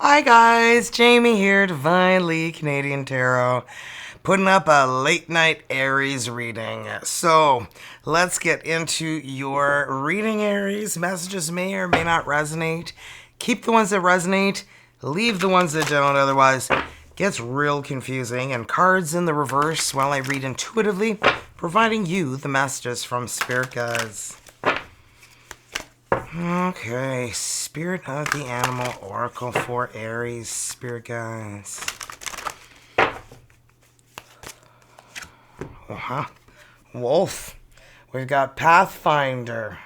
Hi guys, Jamie here, Divinely Canadian Tarot, putting up a late night Aries reading. So let's get into your reading, Aries. Messages may or may not resonate. Keep the ones that resonate, leave the ones that don't, otherwise it gets real confusing. And cards in the reverse while I read intuitively, providing you the messages from Spirit Guides. Okay, Spirit of the Animal Oracle for Aries, Spirit Guides. Wolf. We've got Pathfinder.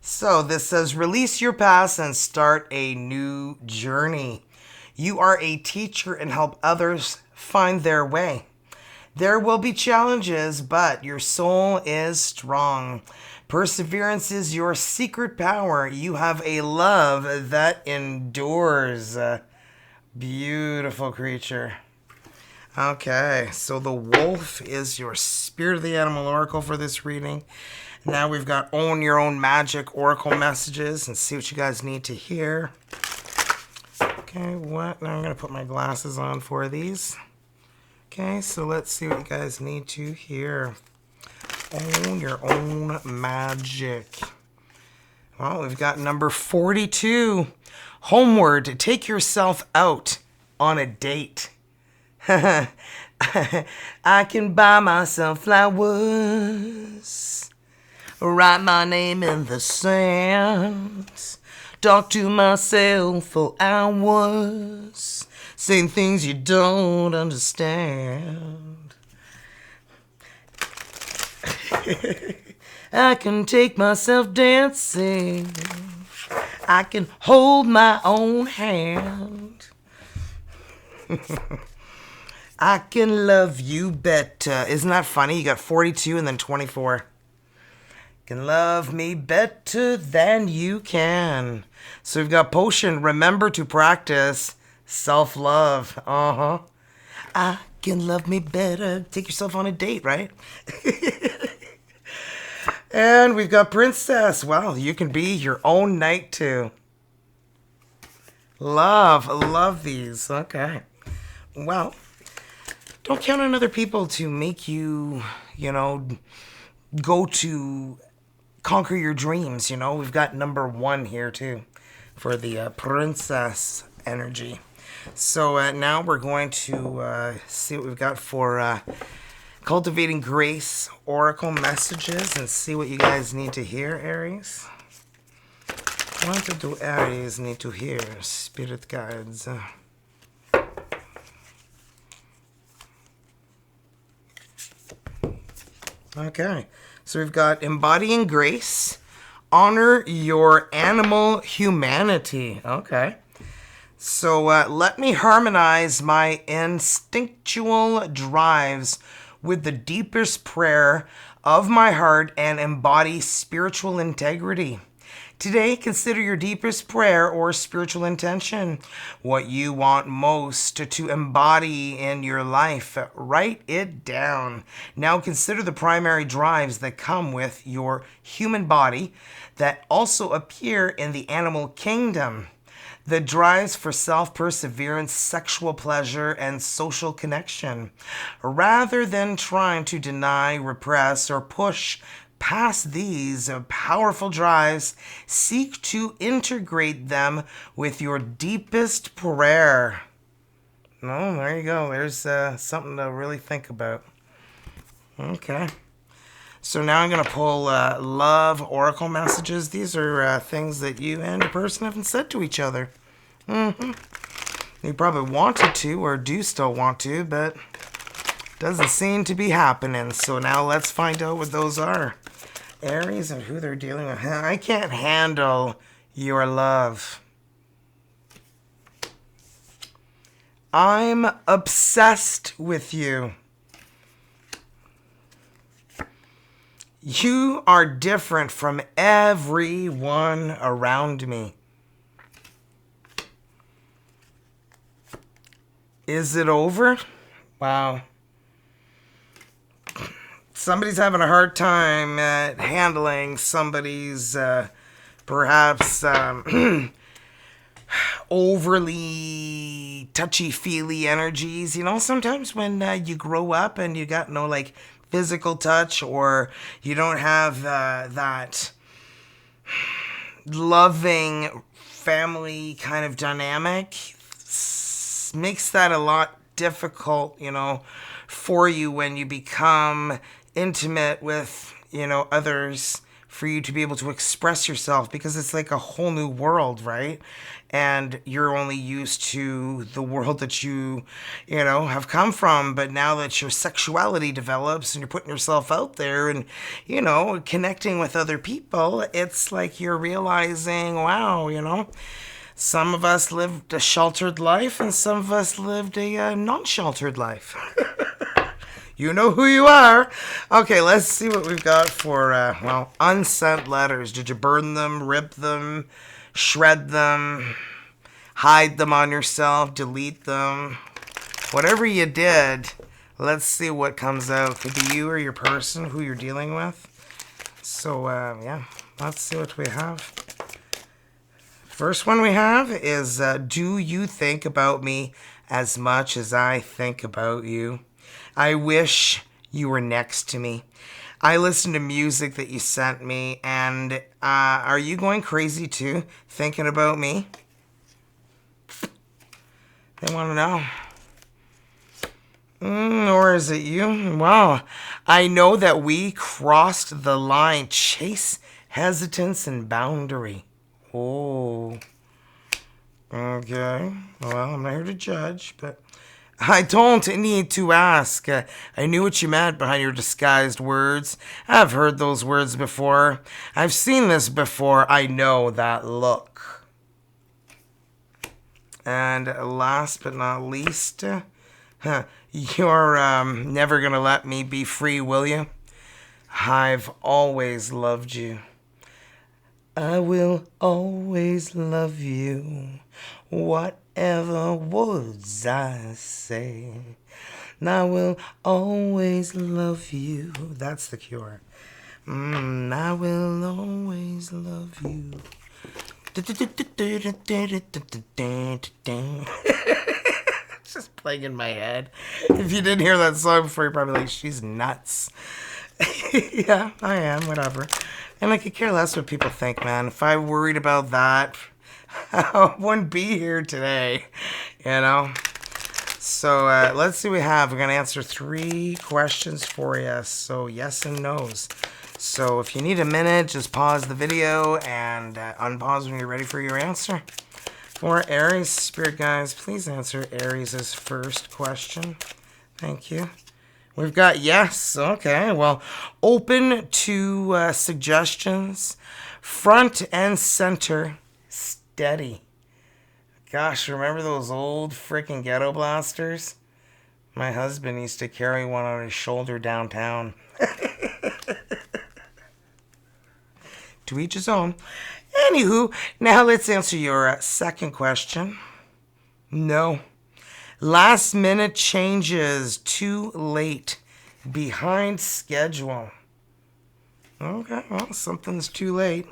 So this says, release your past and start a new journey. You are a teacher and help others find their way. There will be challenges, but your soul is strong. Perseverance is your secret power. You have a love that endures. Beautiful creature. Okay, so the wolf is your Spirit of the Animal Oracle for this reading. Now we've got Own Your Own Magic Oracle messages and see what you guys need to hear. Okay, what? Now I'm going to put my glasses on for these. Okay, so let's see what you guys need to hear. Own your own magic. Well, we've got number 42. Homeward, take yourself out on a date. I can buy myself flowers, write my name in the sand, talk to myself for hours, saying things you don't understand. I can take myself dancing. I can hold my own hand. I can love you better. Isn't that funny? You got 42 and then 24. Can love me better than you can. So we've got Potion. Remember to practice self-love. I can love me better. Take yourself on a date, right? And we've got Princess. Well, you can be your own knight too. Love these. Okay. Well, don't count on other people to make you, go to conquer your dreams. We've got number 1 here too for the Princess energy. So now we're going to see what we've got for Cultivating Grace Oracle messages and see what you guys need to hear, Aries. What do Aries need to hear, Spirit Guides? Okay, so we've got Embodying Grace, honor your animal humanity. Okay. So let me harmonize my instinctual drives with the deepest prayer of my heart and embody spiritual integrity. Today, consider your deepest prayer or spiritual intention, what you want most to embody in your life. Write it down. Now consider the primary drives that come with your human body that also appear in the animal kingdom. The drives for self-perseverance, sexual pleasure, and social connection. Rather than trying to deny, repress, or push past these powerful drives, seek to integrate them with your deepest prayer. Oh, there you go. There's something to really think about. Okay. So now I'm going to pull love oracle messages. These are things that you and a person haven't said to each other. You probably wanted to or do still want to, but doesn't seem to be happening. So now let's find out what those are. Aries and who they're dealing with. I can't handle your love. I'm obsessed with you. You are different from everyone around me. Is it over? Wow. Somebody's having a hard time handling somebody's perhaps overly touchy-feely energies. You know, sometimes when you grow up and you got no, like, physical touch, or you don't have that loving family kind of dynamic, makes that a lot difficult, you know, for you when you become intimate with, you know, others, for you to be able to express yourself, because it's like a whole new world, right? And you're only used to the world that you know, have come from. But now that your sexuality develops and you're putting yourself out there and, you know, connecting with other people, it's like you're realizing, wow, you know, some of us lived a sheltered life and some of us lived a non-sheltered life. You know who you are. Okay, let's see what we've got for, well, unsent letters. Did you burn them, rip them, shred them, hide them on yourself, delete them? Whatever you did, let's see what comes out. Could be you or your person who you're dealing with. So, yeah, let's see what we have. First one we have is, do you think about me as much as I think about you? I wish you were next to me. I listened to music that you sent me, and are you going crazy too, thinking about me? They want to know. Or is it you? Wow. I know that we crossed the line. Chase, hesitance, and boundary. Oh. Okay. Well, I'm not here to judge, but I don't need to ask. I knew what you meant behind your disguised words. I've heard those words before. I've seen this before. I know that look. And last but not least, you're never gonna let me be free, will you? I've always loved you. I will always love you. Whatever words I say, I will always love you. That's the Cure. I will always love you. It's just playing in my head. If you didn't hear that song before, you're probably like, she's nuts. Yeah, I am, whatever. And I could care less what people think, man. If I worried about that, I wouldn't be here today, you know? So let's see what we have. We're going to answer 3 questions for you. So yes and no's. So if you need a minute, just pause the video and unpause when you're ready for your answer. For Aries, Spirit Guides, please answer Aries' first question. Thank you. We've got yes. Okay, well, open to suggestions. Front and center, steady. Gosh, remember those old freaking ghetto blasters? My husband used to carry one on his shoulder downtown. To each his own. Anywho, now let's answer your second question. No. Last minute changes, too late, behind schedule. Okay, well, something's too late.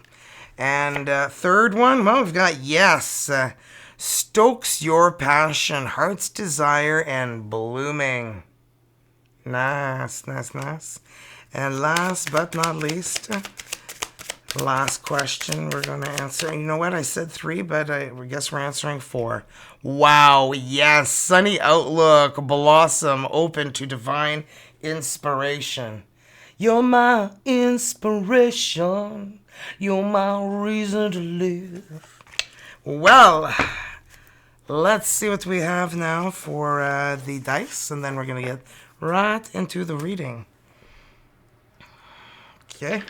And third one, well, we've got yes. Stokes your passion, heart's desire, and blooming. Nice, nice, nice. And last but not least, last question we're going to answer. You know what? I said 3, but I guess we're answering 4. Wow, yes. Sunny outlook, blossom, open to divine inspiration. You're my inspiration. You're my reason to live. Well, let's see what we have now for the dice, and then we're going to get right into the reading. Okay.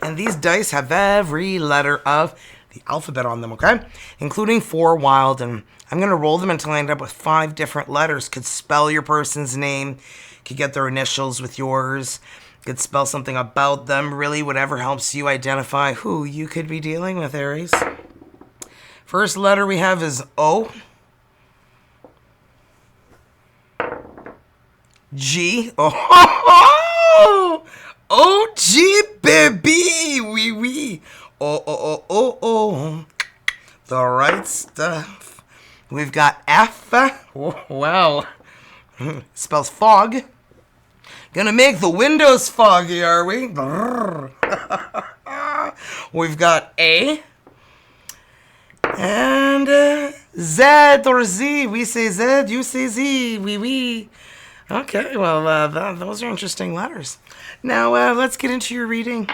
And these dice have every letter of the alphabet on them, okay? Including 4 wild, and I'm going to roll them until I end up with 5 different letters. Could spell your person's name, could get their initials with yours, could spell something about them, really whatever helps you identify who you could be dealing with, Aries. First letter we have is O. G. Oh, O-G, baby, wee wee. Oh. the right stuff. We've got F. Wow. Spells fog. Gonna make the windows foggy, are we? We've got A. And Z or Z. We say Z, you say Z. We. Okay, well, those are interesting letters. Now, let's get into your reading.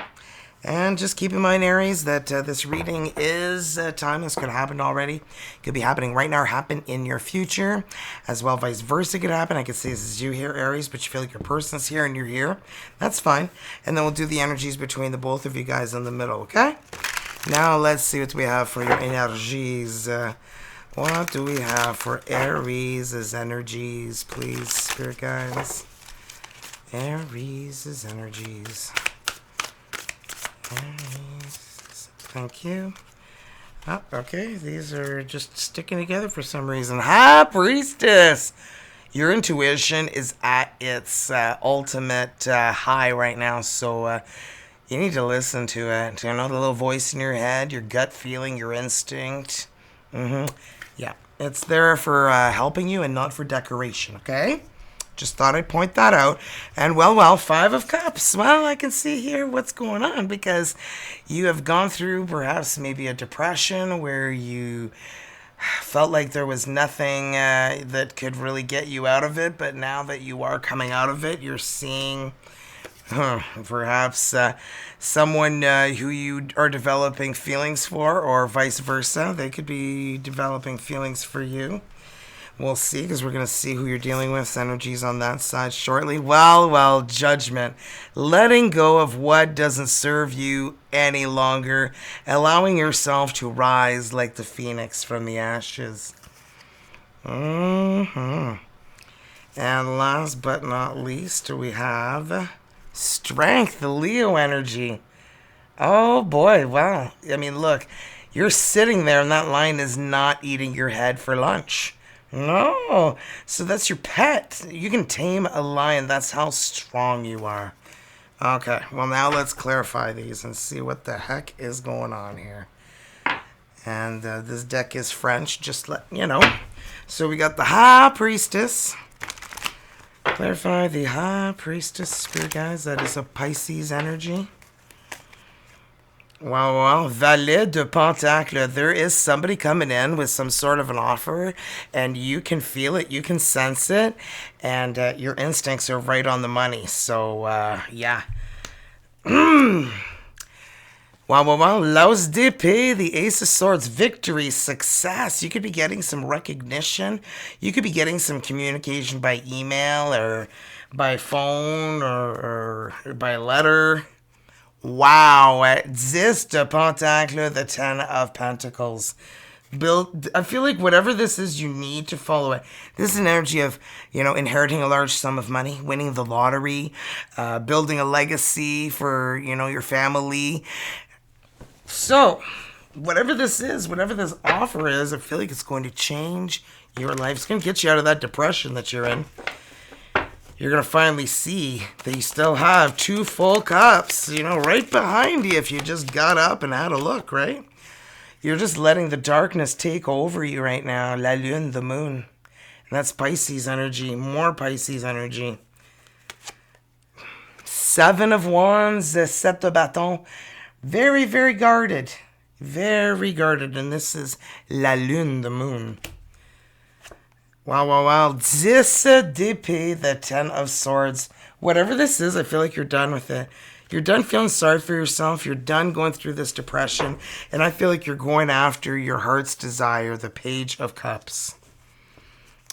And just keep in mind, Aries, that this reading is time. This could happen already. Could be happening right now or happen in your future. As well, vice versa could happen. I could say this is you here, Aries, but you feel like your person's here and you're here. That's fine. And then we'll do the energies between the both of you guys in the middle, okay? Now, let's see what we have for your energies. What do we have for Aries' energies, please, spirit guides? Aries' energies. Thank you. Oh, okay, these are just sticking together for some reason. Priestess! Your intuition is at its ultimate high right now, so you need to listen to it. You know, the little voice in your head, your gut feeling, your instinct. Yeah, it's there for helping you and not for decoration, okay? Just thought I'd point that out. And well, 5 of Cups. Well, I can see here what's going on because you have gone through perhaps maybe a depression where you felt like there was nothing that could really get you out of it. But now that you are coming out of it, you're seeing perhaps someone who you are developing feelings for, or vice versa. They could be developing feelings for you. We'll see, because we're going to see who you're dealing with. Energies on that side shortly. Well, judgment. Letting go of what doesn't serve you any longer. Allowing yourself to rise like the phoenix from the ashes. And last but not least, we have Strength, the Leo energy. Oh, boy, wow. I mean, look, you're sitting there and that lion is not eating your head for lunch. No, so that's your pet. You can tame a lion. That's how strong you are. Okay, well now let's clarify these and see what the heck is going on here. And this deck is French, just let you know. So we got the High Priestess. Clarify the High Priestess, spirit guys. That is a Pisces energy. Wow, Valet de Pentacle. There is somebody coming in with some sort of an offer, and you can feel it, you can sense it, and your instincts are right on the money. So, yeah. Wow. L'As d'Épée, the Ace of Swords, victory, success. You could be getting some recognition. You could be getting some communication by email or by phone or by letter. Wow, Dix de Pentacle, the 10 of Pentacles. I feel like whatever this is, you need to follow it. This is an energy of, inheriting a large sum of money, winning the lottery, building a legacy for, your family. So, whatever this is, whatever this offer is, I feel like it's going to change your life. It's going to get you out of that depression that you're in. You're going to finally see that you still have 2 full cups, right behind you if you just got up and had a look, right? You're just letting the darkness take over you right now. La Lune, the moon. And that's Pisces energy, more Pisces energy. 7 of Wands, Sept de Bâton. Very, very guarded. Very guarded. And this is La Lune, the moon. Wow. Dix d'Épée, the 10 of Swords. Whatever this is, I feel like you're done with it. You're done feeling sorry for yourself. You're done going through this depression. And I feel like you're going after your heart's desire, the Page of Cups.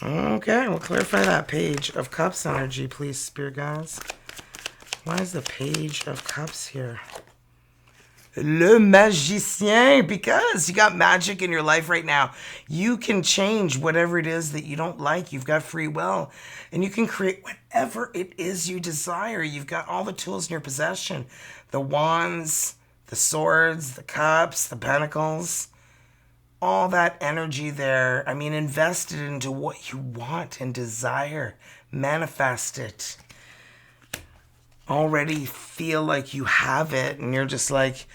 Okay, we'll clarify that Page of Cups energy, please, spirit guides. Why is the Page of Cups here? Le Magicien, because you got magic in your life right now. You can change whatever it is that you don't like. You've got free will, and you can create whatever it is you desire. You've got all the tools in your possession. The wands, the swords, the cups, the pentacles, all that energy there. I mean, invest it into what you want and desire. Manifest it. Already feel like you have it, and you're just like,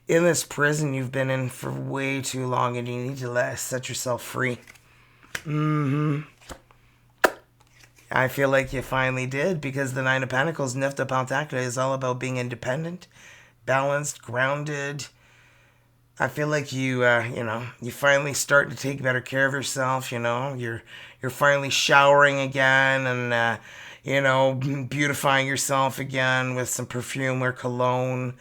in this prison you've been in for way too long, and you need to set yourself free. I feel like you finally did, because the Nine of Pentacles, Nifta Pentakla, is all about being independent, balanced, grounded. I feel like you finally start to take better care of yourself. You're finally showering again, and beautifying yourself again with some perfume or cologne,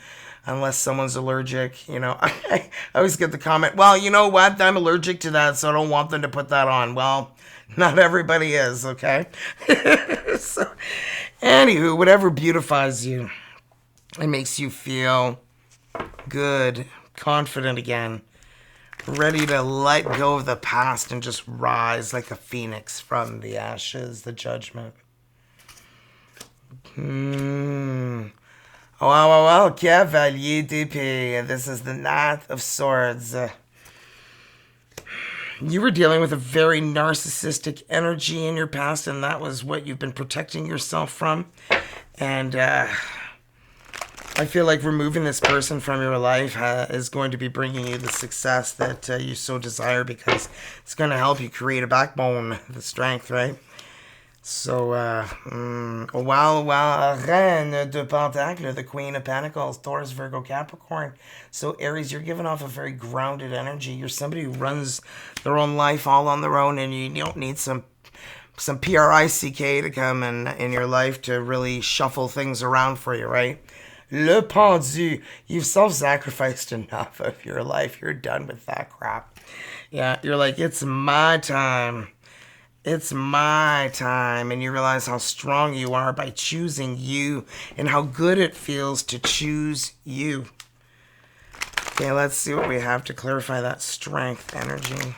unless someone's allergic. I always get the comment, well, you know what? I'm allergic to that, so I don't want them to put that on. Well, not everybody is, okay? So, anywho, whatever beautifies you, it makes you feel good, confident again, ready to let go of the past and just rise like a phoenix from the ashes, the judgment. Wow, Cavalier d'Épée. This is the Knight of Swords. You were dealing with a very narcissistic energy in your past, and that was what you've been protecting yourself from. And I feel like removing this person from your life is going to be bringing you the success that you so desire, because it's going to help you create a backbone, the strength, right? So, Reine de Pentacle, the Queen of Pentacles, Taurus, Virgo, Capricorn. So, Aries, you're giving off a very grounded energy. You're somebody who runs their own life all on their own, and you don't need some PRICK to come in your life to really shuffle things around for you, right? Le Pendu, you've self-sacrificed enough of your life. You're done with that crap. Yeah, you're like, it's my time. It's my time. And you realize how strong you are by choosing you, and how good it feels to choose you. Okay, let's see what we have to clarify that strength energy.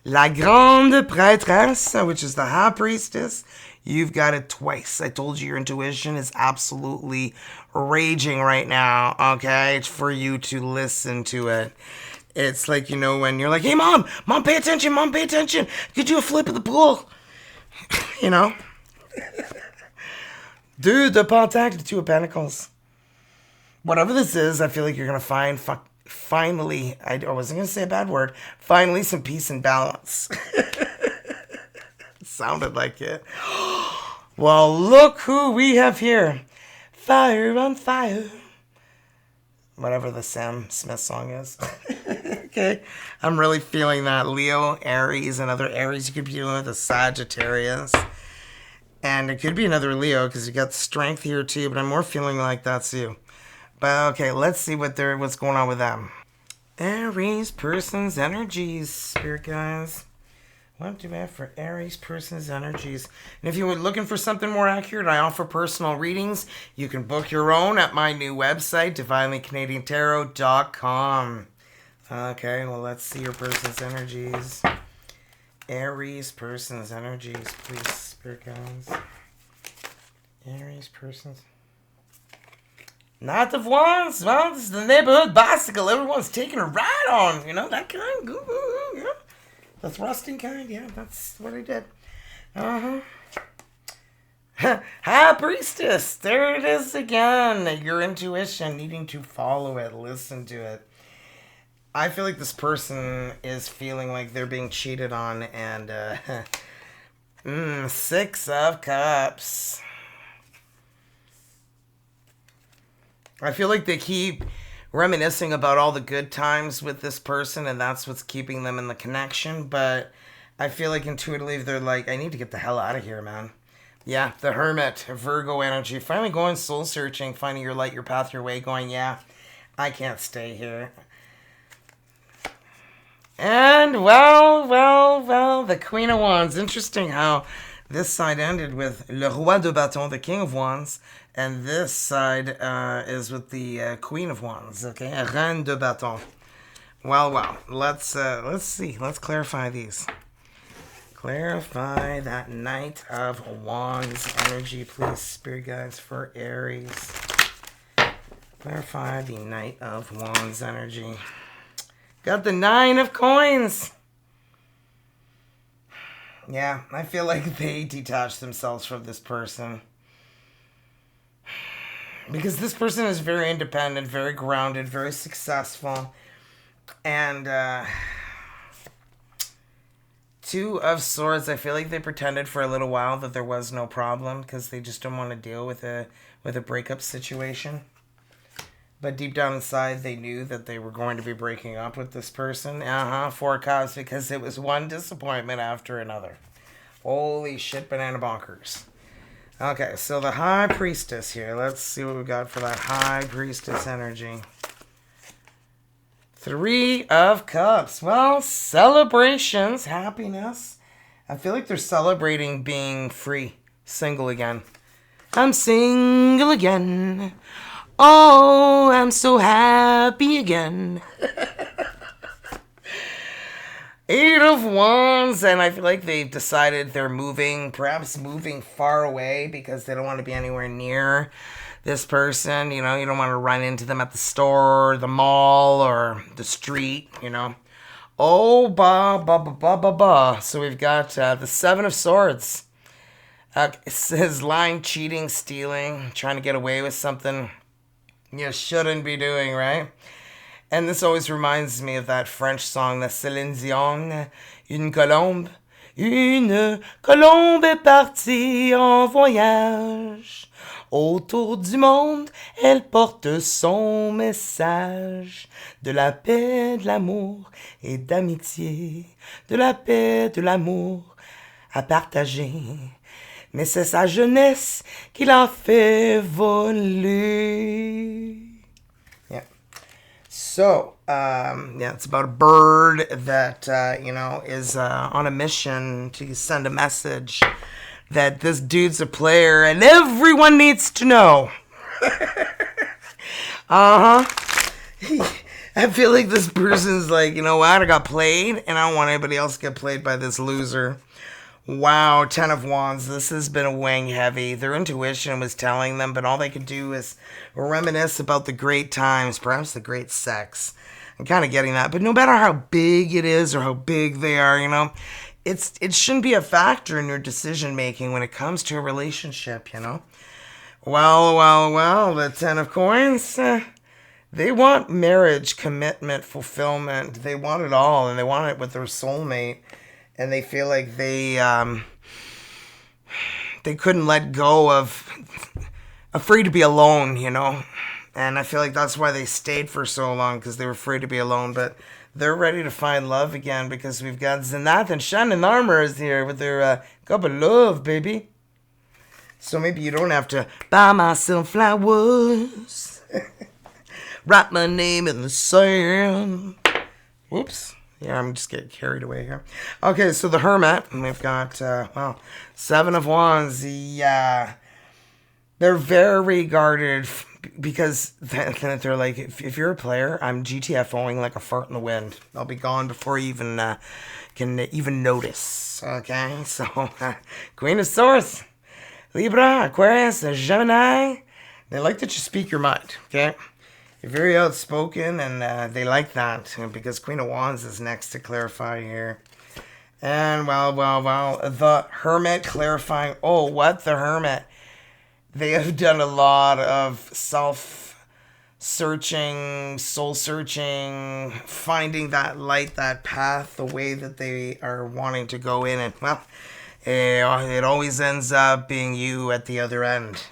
La Grande Prêtresse, which is the High Priestess. You've got it twice. I told you your intuition is absolutely raging right now, okay? It's for you to listen to it. It's like, when you're like, hey, Mom, pay attention, Could you a flip of the pool? Deux de Pentacle, the Two of Pentacles. Whatever this is, I feel like you're going to find, finally, I wasn't going to say a bad word, finally some peace and balance. Sounded like it. Well, look who we have here. Fire on fire. Whatever the Sam Smith song is. Okay. I'm really feeling that. Leo, Aries, another Aries you could be dealing with, a Sagittarius. And it could be another Leo, because you got strength here too, but I'm more feeling like that's you. But okay, let's see what's going on with them. Aries person's energies, spirit guys. What do we have for Aries person's energies? And if you were looking for something more accurate, I offer personal readings. You can book your own at my new website, divinelycanadiantarot.com. Okay, well, let's see your person's energies. Aries person's energies, please, spirit guides. Aries person's. Knight of Wands. Well, this is the neighborhood bicycle. Everyone's taking a ride on. That kind. Yeah. The thrusting kind, yeah, that's what I did. High Priestess, there it is again. Your intuition, needing to follow it, listen to it. I feel like this person is feeling like they're being cheated on, and Six of Cups. I feel like they keep reminiscing about all the good times with this person, and that's what's keeping them in the connection. But I feel like intuitively they're like, I need to get the hell out of here, man. Yeah, the Hermit, Virgo energy, finally going soul searching, finding your light, your path, your way, going, yeah, I can't stay here. And well, the Queen of Wands. Interesting how this side ended with Le Roi de Bâton, the King of Wands, and this side is with the Queen of Wands, okay? Reine de Bâton. Well, let's see. Let's clarify these. Clarify that Knight of Wands energy, please, spirit guides, for Aries. Clarify the Knight of Wands energy. Got the Nine of Coins. Yeah, I feel like they detached themselves from this person. Because this person is very independent, very grounded, very successful. And Two of Swords, I feel like they pretended for a little while that there was no problem because they just don't want to deal with a breakup situation. But deep down inside, they knew that they were going to be breaking up with this person. Four Cups, because it was one disappointment after another. Holy shit, banana bonkers. Okay, so the High Priestess here. Let's see what we got for that High Priestess energy. Three of Cups. Well, celebrations, happiness. I feel like they're celebrating being free, single again. I'm single again. Oh, I'm so happy again. Eight of Wands, and I feel like they've decided they're moving, perhaps moving far away because they don't want to be anywhere near this person. You know, you don't want to run into them at the store, the mall, or the street, you know. Oh, ba. So we've got the Seven of Swords. It says lying, cheating, stealing, trying to get away with something you shouldn't be doing, right? And this always reminds me of that French song that Céline Dion, Une colombe est partie en voyage. Autour du monde, elle porte son message. De la paix, de l'amour et d'amitié. De la paix, de l'amour à partager. Mais c'est sa jeunesse qui l'a fait voler. Yeah. So, it's about a bird that, is on a mission to send a message that this dude's a player and everyone needs to know. I feel like this person's like, you know what, I got played and I don't want anybody else to get played by this loser. Wow, Ten of Wands, this has been a weighing heavy. Their intuition was telling them, but all they could do is reminisce about the great times, perhaps the great sex. I'm kind of getting that, but no matter how big it is or how big they are, you know, it shouldn't be a factor in your decision making when it comes to a relationship, you know. Well, the Ten of Coins, they want marriage, commitment, fulfillment. They want it all, and they want it with their soulmate. And they feel like they couldn't let go of, afraid to be alone, you know. And I feel like that's why they stayed for so long, because they were afraid to be alone. But they're ready to find love again, because we've got Zanath and Shannon Armours here with their cup of love, baby. So maybe you don't have to buy myself flowers, write my name in the sand. Whoops. Yeah, I'm just getting carried away here. Okay, so the Hermit, and we've got, Seven of Wands. Yeah, they're very guarded because they're like, if you're a player, I'm GTFOing like a fart in the wind. I'll be gone before you even can even notice. Okay, so Queen of Swords, Libra, Aquarius, Gemini. They like that you speak your mind, okay? You're very outspoken, and they like that, because Queen of Wands is next to clarify here. And, well, the Hermit clarifying. Oh, what? The Hermit. They have done a lot of self-searching, soul-searching, finding that light, that path, the way that they are wanting to go in. And, well, it always ends up being you at the other end.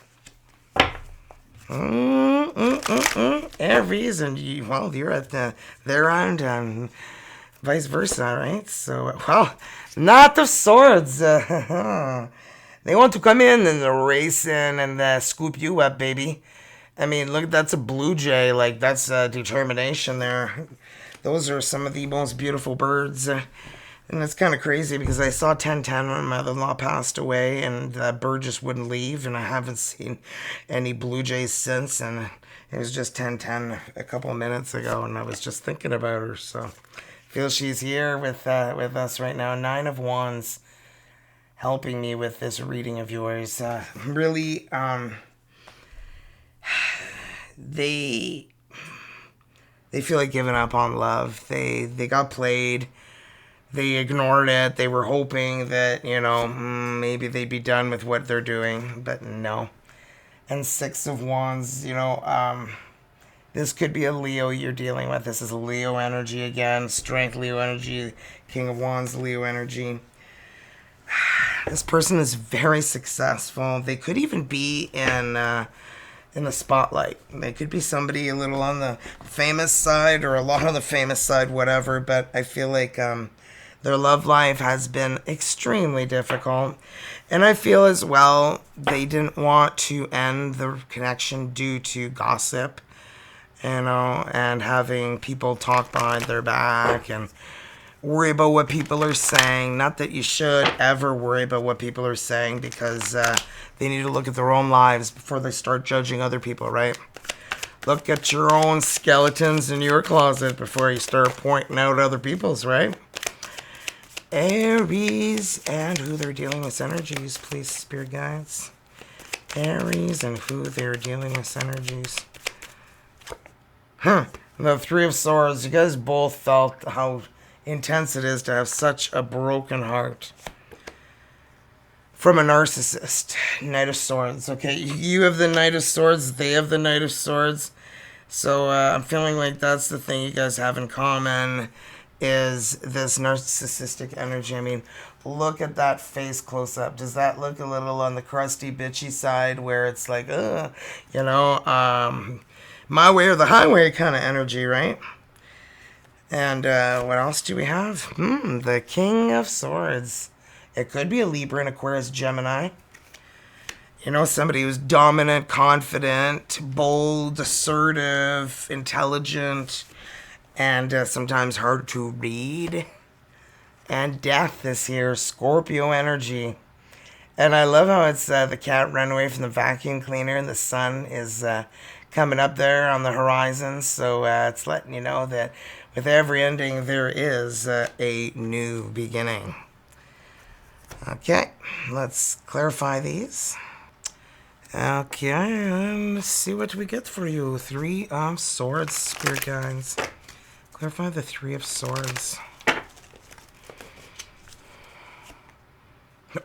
Aries, and you're at their end, and vice versa, right? So, well, Knight of Swords. They want to come in and race in and scoop you up, baby. I mean, look, that's a blue jay. Like, that's determination there. Those are some of the most beautiful birds. And it's kind of crazy because I saw 1010 when my mother-in-law passed away, and that bird just wouldn't leave, and I haven't seen any blue jays since, and it was just 1010 a couple of minutes ago, and I was just thinking about her, so I feel she's here with us right now. Nine of Wands helping me with this reading of yours. Really, they feel like giving up on love. They got played. They ignored it. They were hoping that, maybe they'd be done with what they're doing. But no. and Six of Wands, this could be a Leo you're dealing with. This is a Leo energy again. Strength, Leo energy. King of Wands, Leo energy. This person is very successful. They could even be in the spotlight. They could be somebody a little on the famous side or a lot on the famous side, whatever. But I feel like their love life has been extremely difficult. And I feel as well they didn't want to end the connection due to gossip, and having people talk behind their back and worry about what people are saying. Not that you should ever worry about what people are saying, because they need to look at their own lives before they start judging other people, right? Look at your own skeletons in your closet before you start pointing out other people's, right? Aries and who they're dealing with energies, please, spirit guides. Aries and who they're dealing with energies. The Three of Swords. You guys both felt how intense it is to have such a broken heart from a narcissist. Knight of Swords. Okay, you have the Knight of Swords, they have the Knight of Swords. So I'm feeling like that's the thing you guys have in common, is this narcissistic energy. I mean, look at that face close up. Does that look a little on the crusty, bitchy side where it's like, my way or the highway kind of energy, right? And what else do we have? The King of Swords. It could be a Libra, an Aquarius, Gemini. Somebody who's dominant, confident, bold, assertive, intelligent, and sometimes hard to read. And Death is here, Scorpio energy. And I love how it's the cat ran away from the vacuum cleaner and the sun is coming up there on the horizon. So it's letting you know that with every ending, there is a new beginning. Okay, let's clarify these. Okay, and let's see what we get for you. Three of Swords, spirit guides. Clarify the Three of Swords.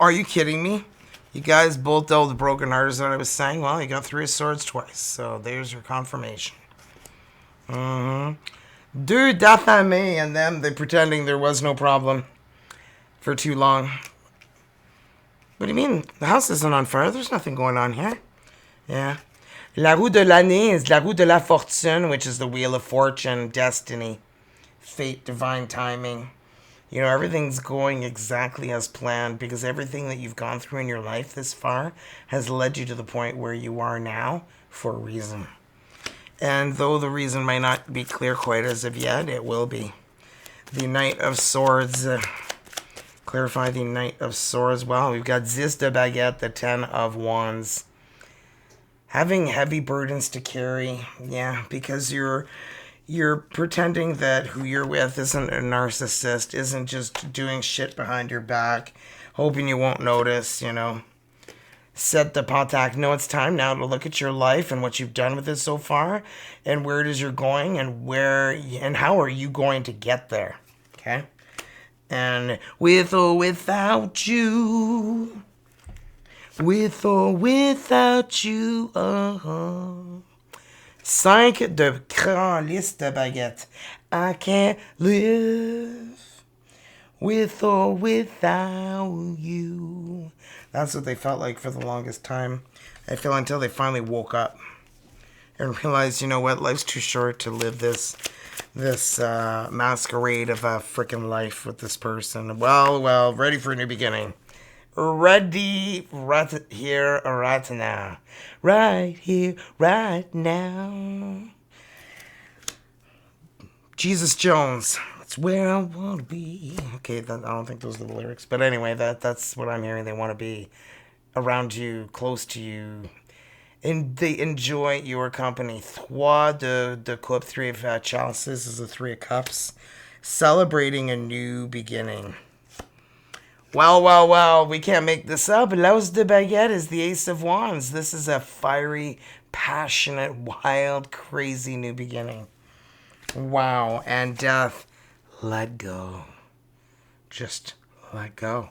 Are you kidding me? You guys both dealt with broken hearts, is what I was saying. Well, you got Three of Swords twice, so there's your confirmation. Deux d'affamés, and them, they pretending there was no problem for too long. What do you mean? The house isn't on fire. There's nothing going on here. Yeah. La roue de l'année is la roue de la fortune, which is the wheel of fortune, destiny, fate, divine timing. Everything's going exactly as planned, because everything that you've gone through in your life this far has led you to the point where you are now for a reason. And though the reason might not be clear quite as of yet, it will be. The Knight of Swords. Clarify the Knight of Swords. Well, we've got Dix de Baguette, the Ten of Wands. Having heavy burdens to carry. Yeah, because you're pretending that who you're with isn't a narcissist, isn't just doing shit behind your back, hoping you won't notice, Set the patak. No, it's time now to look at your life and what you've done with it so far, and where it is you're going, and how are you going to get there, okay? And with or without you, with or without you, Cinq de Calice de Baguette. I can't live with or without you. That's what they felt like for the longest time. I feel until they finally woke up and realized, you know what, life's too short to live this masquerade of a freaking life with this person. Well, ready for a new beginning. Ready right here, right now. Right here, right now. Jesus Jones, that's where I want to be. Okay, I don't think those are the lyrics. But anyway, that's what I'm hearing. They want to be around you, close to you. And they enjoy your company. Trois de coupe, Three of chalices is the Three of Cups. Celebrating a new beginning. Well, we can't make this up. L'Os de Baguette is the Ace of Wands. This is a fiery, passionate, wild, crazy new beginning. Wow. And Death, let go. Just let go.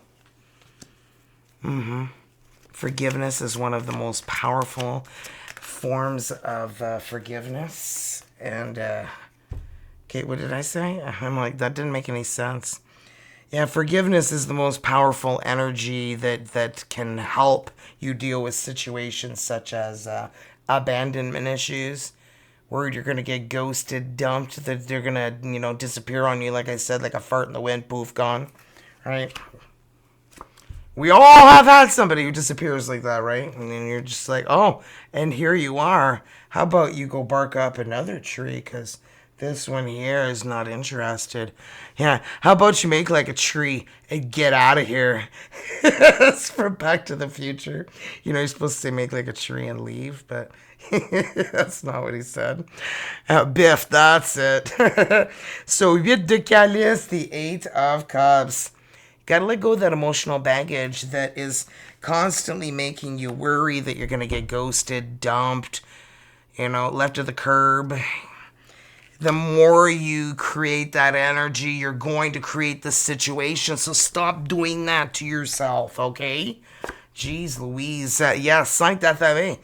Forgiveness is one of the most powerful forms of forgiveness. And, okay, what did I say? I'm like, that didn't make any sense. Yeah, forgiveness is the most powerful energy that can help you deal with situations such as abandonment issues, where you're going to get ghosted, dumped, that they're going to, disappear on you, like I said, like a fart in the wind, poof, gone, right? We all have had somebody who disappears like that, right? And then you're just like, oh, and here you are. How about you go bark up another tree, because this one here is not interested. Yeah, how about you make like a tree and get out of here? That's for Back to the Future. You're supposed to say make like a tree and leave, but that's not what he said. Biff, that's it. So, 8 de calice, the 8 of cups. Got to let go of that emotional baggage that is constantly making you worry that you're going to get ghosted, dumped, left to the curb. The more you create that energy, you're going to create the situation. So stop doing that to yourself, okay? Jeez Louise. Yes, like that way.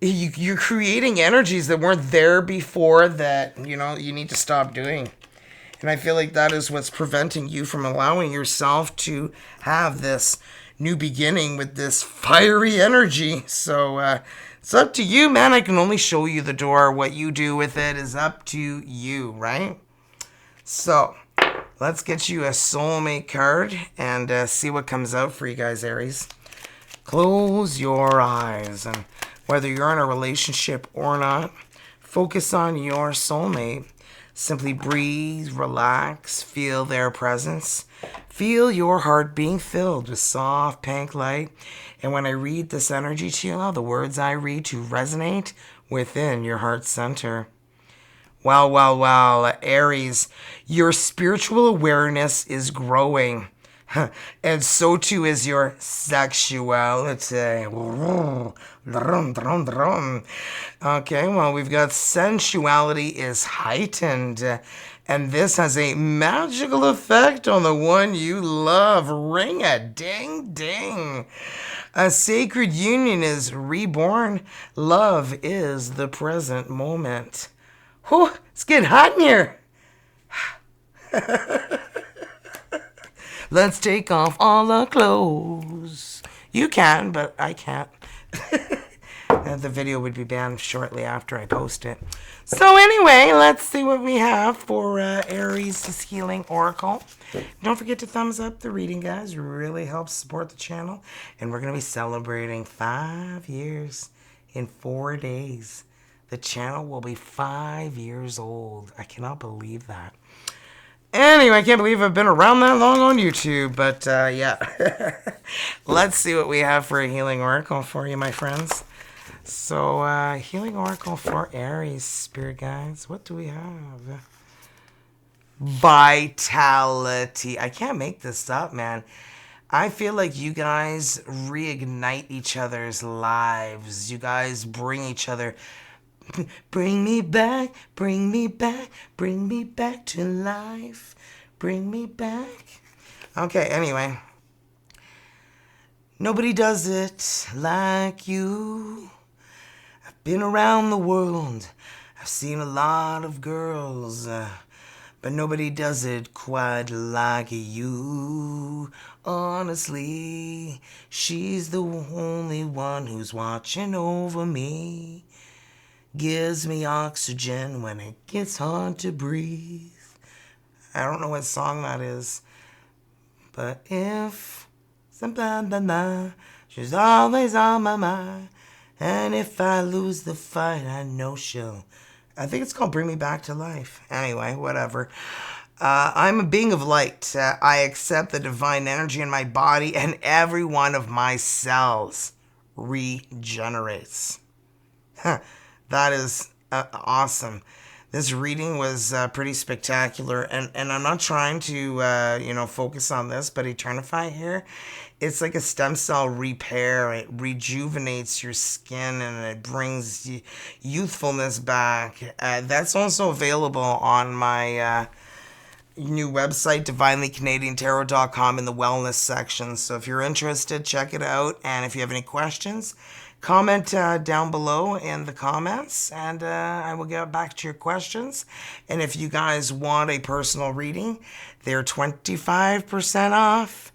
You're creating energies that weren't there before that, you need to stop doing. And I feel like that is what's preventing you from allowing yourself to have this new beginning with this fiery energy. So it's up to you, man. I can only show you the door. What you do with it is up to you, right? So let's get you a soulmate card and see what comes out for you guys, Aries. Close your eyes. And whether you're in a relationship or not, focus on your soulmate. Simply breathe, relax, feel their presence. Feel your heart being filled with soft pink light. And when I read this energy to you, allow the words I read to resonate within your heart center. Well, Aries, your spiritual awareness is growing. And so too is your sexuality. Okay, well, we've got sensuality is heightened. And this has a magical effect on the one you love. Ring a ding ding. A sacred union is reborn. Love is the present moment. Whew, it's getting hot in here. Let's take off all the clothes. You can, but I can't. The video would be banned shortly after I post it. So anyway, let's see what we have for Aries' Healing Oracle. Don't forget to thumbs up the reading, guys. It really helps support the channel. And we're going to be celebrating 5 years in 4 days. The channel will be 5 years old. I cannot believe that. Anyway, I can't believe I've been around that long on YouTube, but yeah. Let's see what we have for a Healing Oracle for you, my friends. So, Healing Oracle for Aries, Spirit Guides. What do we have? Vitality. I can't make this up, man. I feel like you guys reignite each other's lives. You guys bring each other... Bring me back, bring me back, bring me back to life. Bring me back. Okay, anyway. Nobody does it like you. I've been around the world. I've seen a lot of girls. But nobody does it quite like you. Honestly, she's the only one who's watching over me. Gives me oxygen when it gets hard to breathe. I don't know what song that is. But if she's always on my mind. And if I lose the fight, I know she'll. I think it's called Bring Me Back to Life. Anyway, whatever. I'm a being of light. I accept the divine energy in my body, and every one of my cells regenerates. That is awesome. This reading was pretty spectacular, and I'm not trying to, focus on this, but Eternafy here, it's like a stem cell repair. It rejuvenates your skin, and it brings youthfulness back. That's also available on my new website, divinelycanadiantarot.com, in the wellness section. So if you're interested, check it out. And if you have any questions, comment down below in the comments, and I will get back to your questions. And if you guys want a personal reading, they're 25% off.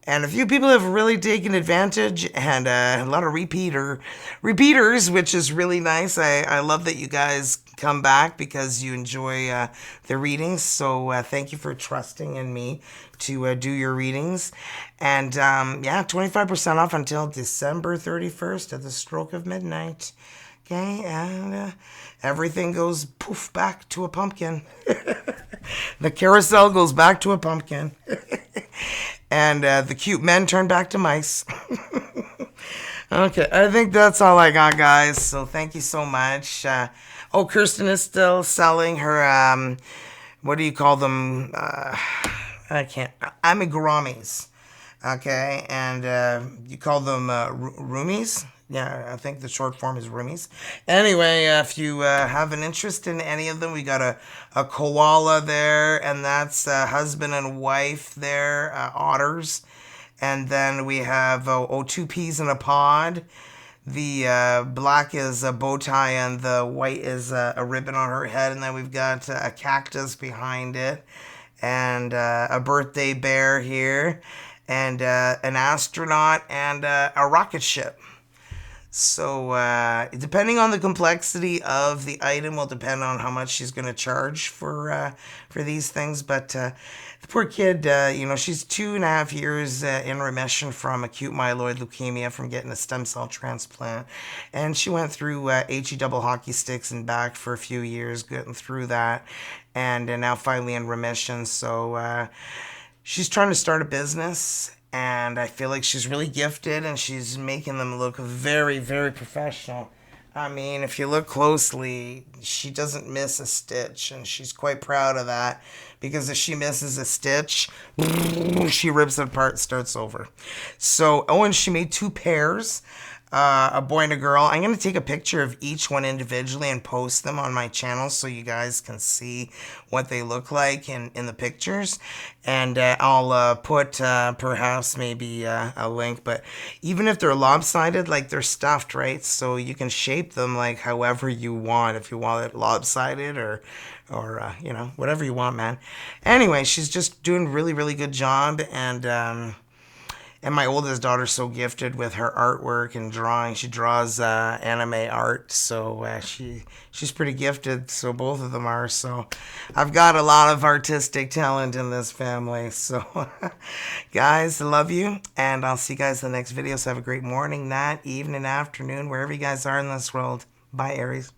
And a few people have really taken advantage, and a lot of repeaters, which is really nice. I love that you guys come back because you enjoy the readings. So thank you for trusting in me to do your readings. And yeah, 25% off until December 31st at the stroke of midnight. Okay, and everything goes poof back to a pumpkin. The carousel goes back to a pumpkin. And the cute men turn back to mice. Okay, I think that's all I got, guys. So thank you so much. Quercetin is still selling her, what do you call them? Amiguramis. Okay, and you call them roomies. Yeah, I think the short form is roomies. Anyway, if you have an interest in any of them, we got a koala there, and that's husband and wife there, otters. And then we have two peas in a pod. The black is a bow tie, and the white is a ribbon on her head. And then we've got a cactus behind it, and a birthday bear here, and an astronaut, and a rocket ship. So depending on the complexity of the item will depend on how much she's going to charge for these things. But the poor kid, she's 2.5 years in remission from acute myeloid leukemia from getting a stem cell transplant. And she went through HE double hockey sticks and back for a few years, getting through that. And now finally in remission. So she's trying to start a business. And I feel like she's really gifted, and she's making them look very, very professional. I mean, if you look closely, she doesn't miss a stitch, and she's quite proud of that, because if she misses a stitch, she rips it apart and starts over. So, and she made 2 pairs, a boy and a girl. I'm going to take a picture of each one individually and post them on my channel so you guys can see what they look like in the pictures. And I'll put perhaps maybe a link. But even if they're lopsided, like, they're stuffed, right? So you can shape them like however you want. If you want it lopsided or whatever you want, man. Anyway, she's just doing really, really good job. And my oldest daughter's so gifted with her artwork and drawing. She draws anime art, so she's pretty gifted. So both of them are. So I've got a lot of artistic talent in this family. So guys, I love you, and I'll see you guys in the next video. So have a great morning, night, evening, afternoon, wherever you guys are in this world. Bye, Aries.